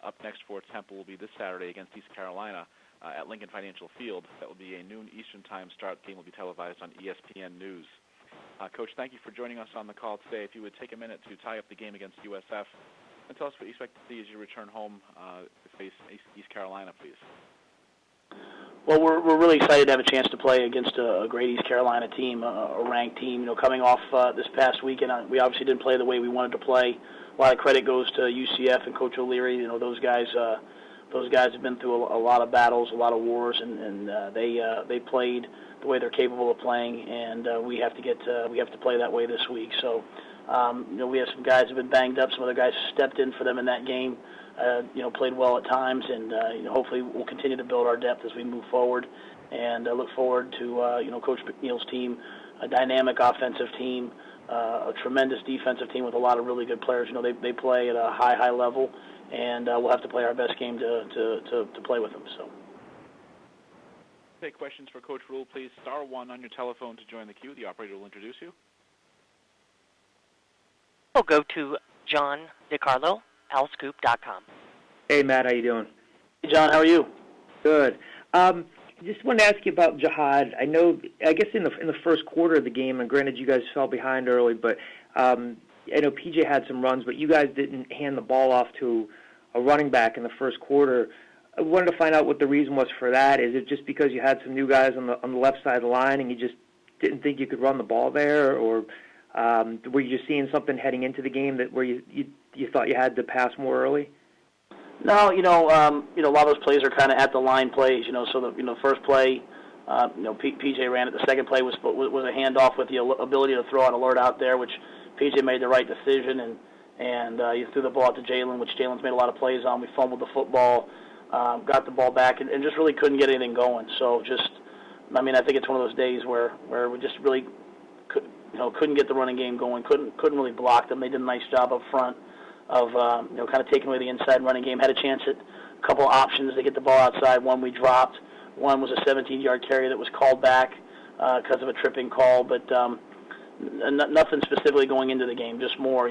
Up next for Temple will be this Saturday against East Carolina at Lincoln Financial Field. That will be a noon Eastern Time start. The game will be televised on ESPN News. Coach, thank you for joining us on the call today. If you would take a minute to tie up the game against USF and tell us what you expect to see as you return home to face East Carolina, please. Well, we're really excited to have a chance to play against a great East Carolina team, a ranked team. Coming off this past weekend, we obviously didn't play the way we wanted to play. A lot of credit goes to UCF and Coach O'Leary. Those guys have been through a lot of battles, a lot of wars, and they played the way they're capable of playing. And we have to play that way this week. So, we have some guys who've been banged up. Some other guys stepped in for them in that game. Played well at times, and hopefully we'll continue to build our depth as we move forward. And look forward to Coach McNeil's team, a dynamic offensive team, a tremendous defensive team with a lot of really good players. They play at a high level, and we'll have to play our best game to play with them. So. Take questions for Coach Rhule, please. Star 1 on your telephone to join the queue. The operator will introduce you. We'll go to John DeCarlo, allscoop.com. Hey, Matt, how you doing? Hey, John, how are you? Good. Just wanted to ask you about Jihad. I guess in the first quarter of the game, and granted you guys fell behind early, but I know PJ had some runs, but you guys didn't hand the ball off to a running back in the first quarter. I wanted to find out what the reason was for that. Is it just because you had some new guys on the left side of the line and you just didn't think you could run the ball there, or were you just seeing something heading into the game where you thought you had to pass more early? No, a lot of those plays are kind of at the line plays. So the first play, PJ ran it. The second play was a handoff with the ability to throw an alert out there, which PJ made the right decision, and you threw the ball out to Jalen, which Jalen's made a lot of plays on. We fumbled the football, got the ball back, and just really couldn't get anything going. So I think it's one of those days where we just really couldn't get the running game going, couldn't really block them. They did a nice job up front of kind of taking away the inside running game. Had a chance at a couple of options to get the ball outside. One we dropped. One was a 17-yard carry that was called back because of a tripping call, but nothing specifically going into the game. Just more,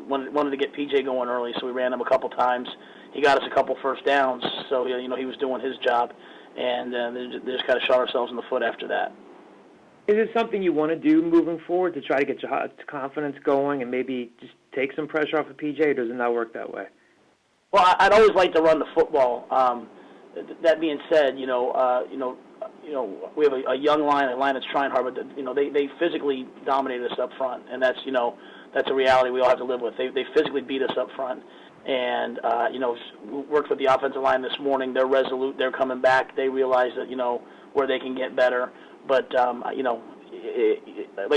wanted to get PJ going early, so we ran him a couple times. He got us a couple first downs, so he was doing his job, and they just kind of shot ourselves in the foot after that. Is it something you want to do moving forward to try to get your confidence going and maybe just take some pressure off of PJ, or does it not work that way? Well, I'd always like to run the football. That being said, we have a young line, a line that's trying hard, but they physically dominated us up front, and that's a reality we all have to live with. They physically beat us up front, and worked with the offensive line this morning. They're resolute. They're coming back. They realize that where they can get better. But, like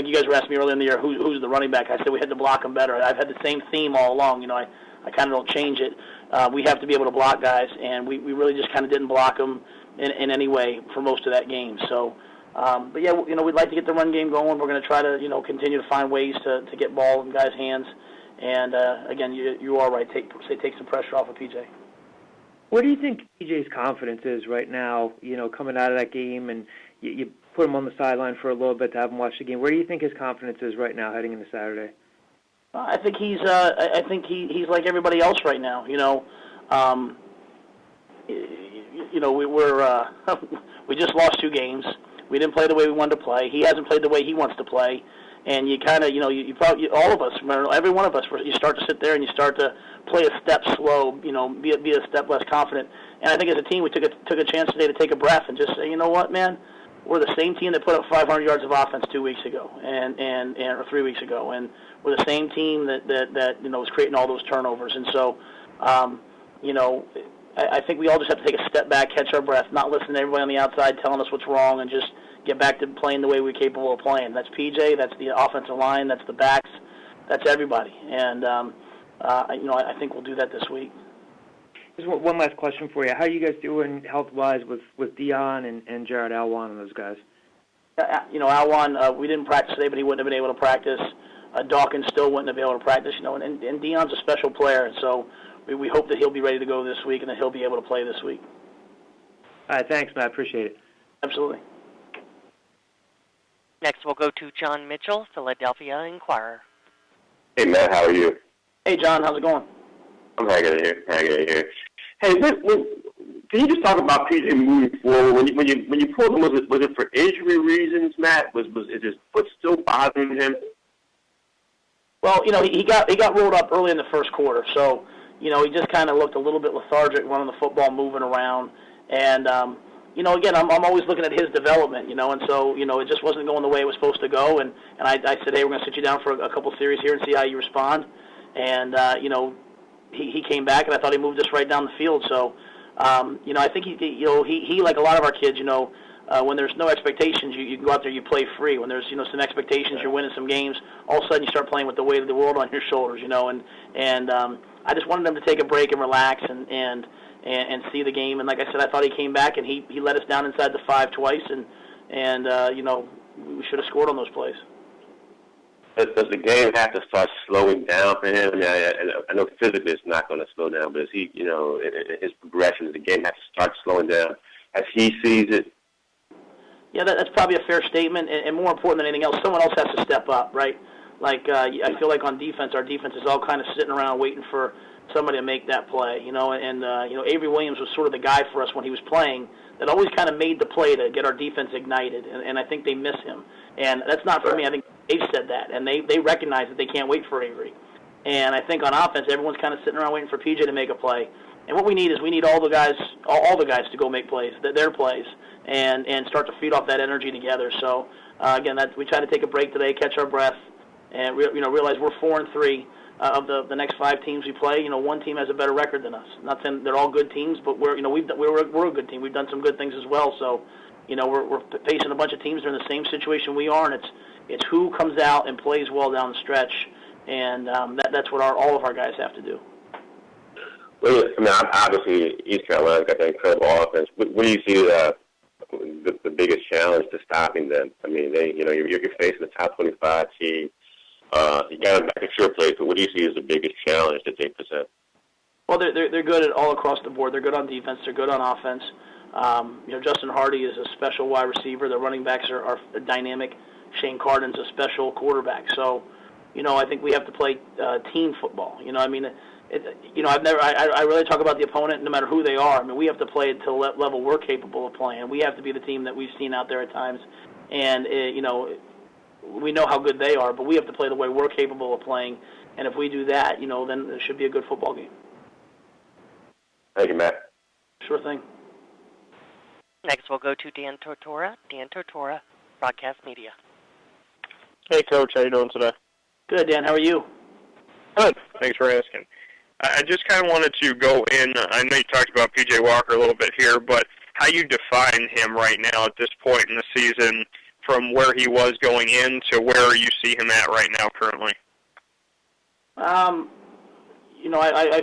you guys were asking me earlier in the year, who's the running back? I said we had to block them better. I've had the same theme all along. I kind of don't change it. We have to be able to block guys, and we really just kind of didn't block them in any way for most of that game. So, but, yeah, we'd like to get the run game going. We're going to try to, continue to find ways to get ball in guys' hands. And, again, you are right. Take some pressure off of PJ. What do you think PJ's confidence is right now, coming out of that game, and you put him on the sideline for a little bit to have him watch the game? Where do you think his confidence is right now heading into Saturday? I think he's like everybody else right now. We just lost 2 games. We didn't play the way we wanted to play. He hasn't played the way he wants to play. And you kind of, you probably, all of us, every one of us, you start to sit there and you start to play a step slow, be a step less confident. And I think as a team, we took a chance today to take a breath and just say, you know what, man, we're the same team that put up 500 yards of offense 2 weeks ago, or 3 weeks ago, and we're the same team that was creating all those turnovers. And so, I think we all just have to take a step back, catch our breath, not listen to everybody on the outside telling us what's wrong, and just get back to playing the way we're capable of playing. That's PJ, that's the offensive line, that's the backs, that's everybody. And, I think we'll do that this week. Just one last question for you. How are you guys doing health-wise with Dion and Jared Alwan and those guys? Alwan, we didn't practice today, but he wouldn't have been able to practice. Dawkins still wouldn't have been able to practice, and Dion's a special player, and so we hope that he'll be ready to go this week and that he'll be able to play this week. All right, thanks, Matt. Appreciate it. Absolutely. Next, we'll go to John Mitchell, Philadelphia Inquirer. Hey, Matt, how are you? Hey, John, how's it going? I'm hanging in here. Hey, can you just talk about PJ moving forward? When you pulled him, was it for injury reasons, Matt? Is his foot still bothering him? Well, he got rolled up early in the first quarter, so he just kind of looked a little bit lethargic running the football, moving around, and again, I'm always looking at his development, and so it just wasn't going the way it was supposed to go, and I said, hey, we're going to sit you down for a couple series here and see how you respond, and he came back, and I thought he moved us right down the field, so I think he like a lot of our kids, when there's no expectations, you can go out there, you play free. When there's some expectations, you're winning some games. All of a sudden, you start playing with the weight of the world on your shoulders, and I just wanted him to take a break and relax and see the game. And like I said, I thought he came back and he let us down inside the 5 twice, and we should have scored on those plays. Does the game have to start slowing down for him? I mean, I know physically it's not going to slow down, but is he, in his progression, does the game have to start slowing down as he sees it? Yeah, that's probably a fair statement, and more important than anything else, someone else has to step up, right? Like, I feel like on defense, our defense is all kind of sitting around waiting for somebody to make that play, and Avery Williams was sort of the guy for us when he was playing that always kind of made the play to get our defense ignited, and I think they miss him. And that's not for me. I think they've said that, and they recognize that they can't wait for Avery. And I think on offense, everyone's kind of sitting around waiting for PJ to make a play. And what we need is all the guys to go make plays, their plays, and start to feed off that energy together. So again, we try to take a break today, catch our breath, and realize we're 4-3 of the next 5 teams we play. One team has a better record than us. Not saying they're all good teams, but we're a good team. We've done some good things as well. So we're facing a bunch of teams that are in the same situation we are, and it's who comes out and plays well down the stretch, and that's what all of our guys have to do. Well, I mean, obviously East Carolina's got that incredible offense. What do you see the biggest challenge to stopping them? I mean, you're facing a top 25 team. You got them back at your place, but what do you see as the biggest challenge that they present? Well, they're good at all across the board. They're good on defense. They're good on offense. Justin Hardy is a special wide receiver. The running backs are dynamic. Shane Carden's a special quarterback. So, I think we have to play team football. I really talk about the opponent no matter who they are. I mean, we have to play at the level we're capable of playing. We have to be the team that we've seen out there at times. And, we know how good they are, but we have to play the way we're capable of playing. And if we do that, then it should be a good football game. Thank you, Matt. Sure thing. Next, we'll go to Dan Tortora. Dan Tortora, Broadcast Media. Hey, Coach. How you doing today? Good, Dan. How are you? Good. Thanks for asking. I just kind of wanted to go in. I know you talked about P.J. Walker a little bit here, but how you define him right now at this point in the season from where he was going in to where you see him at right now currently? I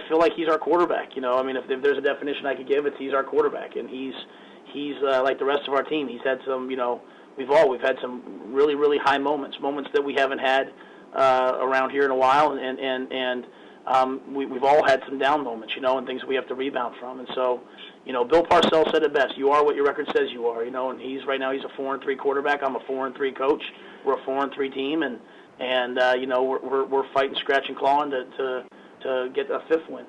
feel like he's our quarterback. I mean, if there's a definition I could give, it's he's our quarterback, and he's like the rest of our team. He's had some, we've had some really, really high moments that we haven't had around here in a while, and we've all had some down moments, and things we have to rebound from. And so, Bill Parcells said it best: "You are what your record says you are." And he's right now he's a 4-3 quarterback. I'm a 4-3 coach. We're a 4-3 team, and we're fighting, scratching, clawing to get a 5th win.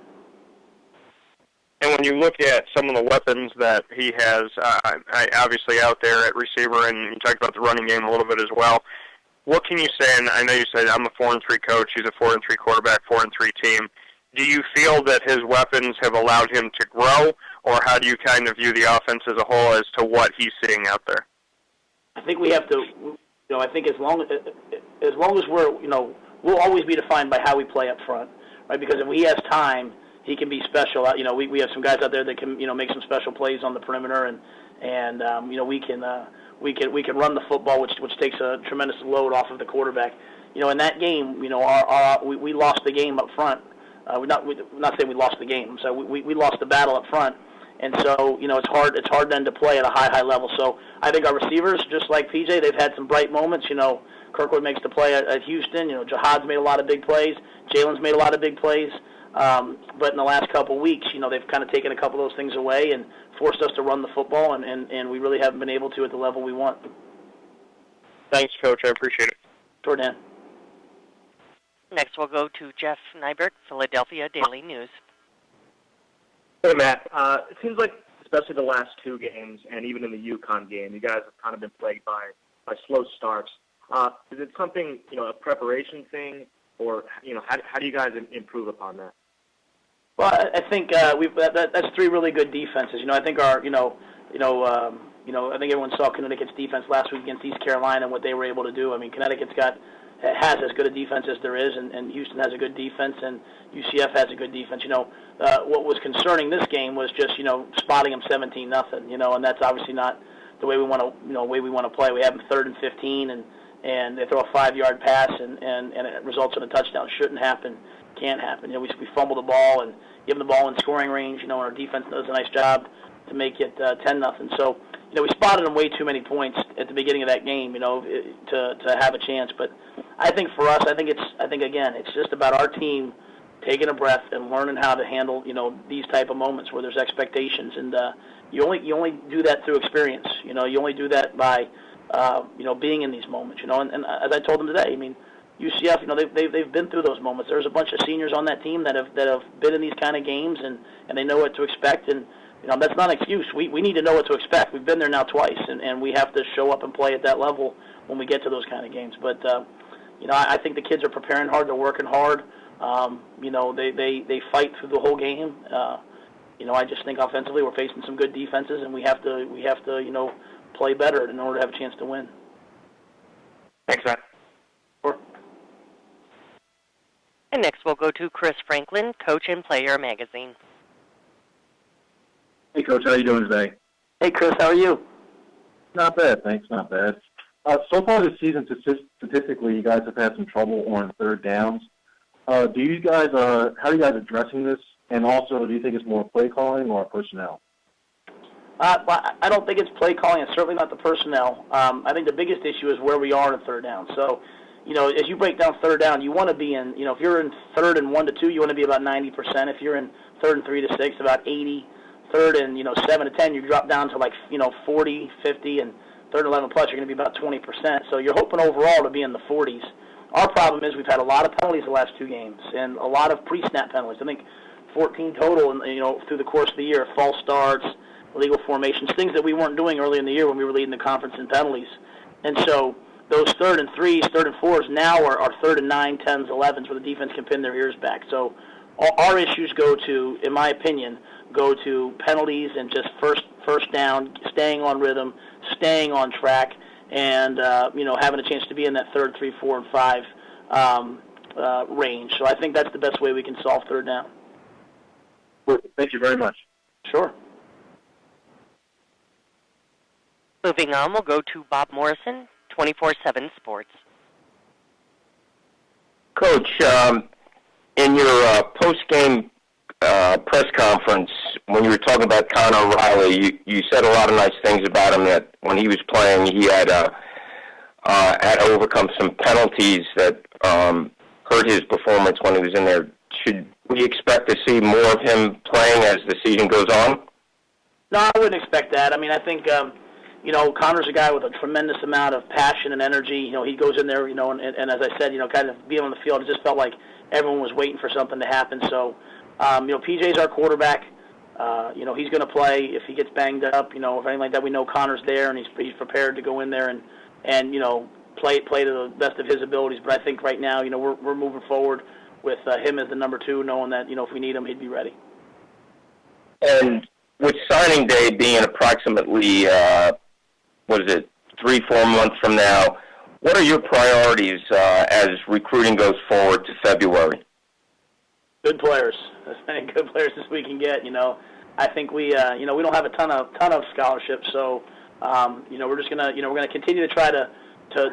And when you look at some of the weapons that he has, obviously out there at receiver, and you talked about the running game a little bit as well, what can you say? And I know you said I'm a 4-3 coach. He's a 4-3 quarterback, 4-3 team. Do you feel that his weapons have allowed him to grow, or how do you kind of view the offense as a whole as to what he's seeing out there? I think we have to. I think as long as we're, we'll always be defined by how we play up front, right? Because if he has time, he can be special. We have some guys out there that can, make some special plays on the perimeter, and we can run the football, which takes a tremendous load off of the quarterback. In that game, we lost the game up front. Not saying we lost the game, so we lost the battle up front, and so it's hard then to play at a high level. So I think our receivers, just like PJ, they've had some bright moments. Kirkwood makes the play at Houston. Jihad's made a lot of big plays. Jalen's made a lot of big plays. But in the last couple of weeks, they've kind of taken a couple of those things away and forced us to run the football, and we really haven't been able to at the level we want. Thanks, Coach. I appreciate it. Sure, Dan. Next, we'll go to Jeff Nyberg, Philadelphia Daily News. Hey, Matt. It seems like, especially the last two games, and even in the UConn game, you guys have kind of been plagued by slow starts. Is it something, a preparation thing, or how do you guys improve upon that? Well, I think that's three really good defenses. I think our, I think everyone saw Connecticut's defense last week against East Carolina and what they were able to do. I mean, Connecticut's has as good a defense as there is, and Houston has a good defense, and UCF has a good defense. What was concerning this game was just spotting them 17-0. And that's obviously not the way we want to play. We have them 3rd and 15, and they throw a 5-yard pass, and it results in a touchdown. Shouldn't happen, can't happen. We fumble the ball and give them the ball in scoring range. And our defense does a nice job to make it 10-0. So we spotted them way too many points at the beginning of that game, to have a chance. But I think for us, I think again, it's just about our team taking a breath and learning how to handle, these type of moments where there's expectations. And you only do that through experience. You only do that by, being in these moments. And as I told them today, I mean, UCF, they've been through those moments. There's a bunch of seniors on that team that have been in these kind of games, and they know what to expect. And that's not an excuse. We need to know what to expect. We've been there now twice, and we have to show up and play at that level when we get to those kind of games. But I think the kids are preparing hard. They're working hard. They fight through the whole game. I just think offensively we're facing some good defenses, and we have to play better in order to have a chance to win. Thanks, Matt. Sure. And next we'll go to Chris Franklin, Coach and Player Magazine. Hey, Coach, how are you doing today? Hey, Chris, how are you? Not bad, thanks. Not bad. So far this season, statistically, you guys have had some trouble on third downs. How are you guys addressing this? And also, do you think it's more play calling or personnel? I don't think it's play calling. It's certainly not the personnel. I think the biggest issue is where we are in third down. So, as you break down third down, you want to be in, if you're in 3rd and 1 to 2, you want to be about 90%. If you're in 3rd and 3 to 6, about 80. 3rd and 7 to 10, you drop down to 40, 50, and 3rd and 11 plus, you're going to be about 20%. So you're hoping overall to be in the 40s. Our problem is we've had a lot of penalties the last two games and a lot of pre-snap penalties. I think 14 total, through the course of the year, false starts, illegal formations, things that we weren't doing early in the year when we were leading the conference in penalties. And so those 3rd and 3s, 3rd and 4s now are 3rd and 9, 10s, 11s where the defense can pin their ears back. So our issues in my opinion, go to penalties and just first down, staying on rhythm, staying on track, and having a chance to be in that 3rd, 3, 4, and 5 range. So I think that's the best way we can solve third down. Thank you very much. Sure. Moving on, we'll go to Bob Morrison, 24/7 Sports. Coach, in your post-game press conference, when you were talking about Connor Riley, you said a lot of nice things about him, that when he was playing, he had to overcome some penalties that hurt his performance when he was in there. Should we expect to see more of him playing as the season goes on? No, I wouldn't expect that. I mean, I think, Connor's a guy with a tremendous amount of passion and energy. He goes in there, and as I said, kind of being on the field, it just felt like everyone was waiting for something to happen. So, PJ's our quarterback. He's going to play if he gets banged up. If anything like that, we know Connor's there, and he's prepared to go in there and play to the best of his abilities. But I think right now, we're moving forward with him as the number 2, knowing that, if we need him, he'd be ready. And with signing day being approximately, 3-4 months from now, what are your priorities as recruiting goes forward to February? Good players, as many good players as we can get. I think we don't have a ton of scholarships, so we're just gonna continue to try to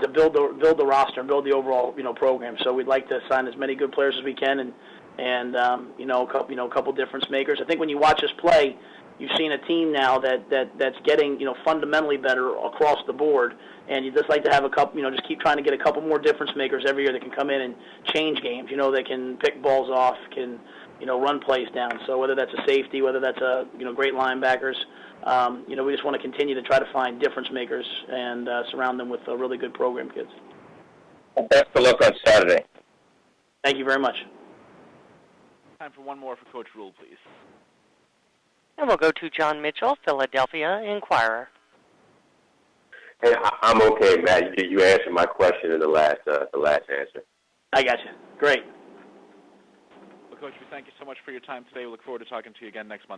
build the roster and build the overall program. So we'd like to sign as many good players as we can, and a couple difference makers. I think when you watch us play, you've seen a team now that's getting fundamentally better across the board, and you just like to have a couple, just keep trying to get a couple more difference makers every year that can come in and change games. They can pick balls off, can run plays down. So whether that's a safety, whether that's a great linebackers, we just want to continue to try to find difference makers and surround them with really good program kids. Well, best of luck on Saturday. Thank you very much. Time for one more for Coach Rhule, please. And we'll go to John Mitchell, Philadelphia Inquirer. Hey, I'm okay, Matt. You answered my question in the last answer. I got you. Great. Well, Coach, we thank you so much for your time today. We look forward to talking to you again next month.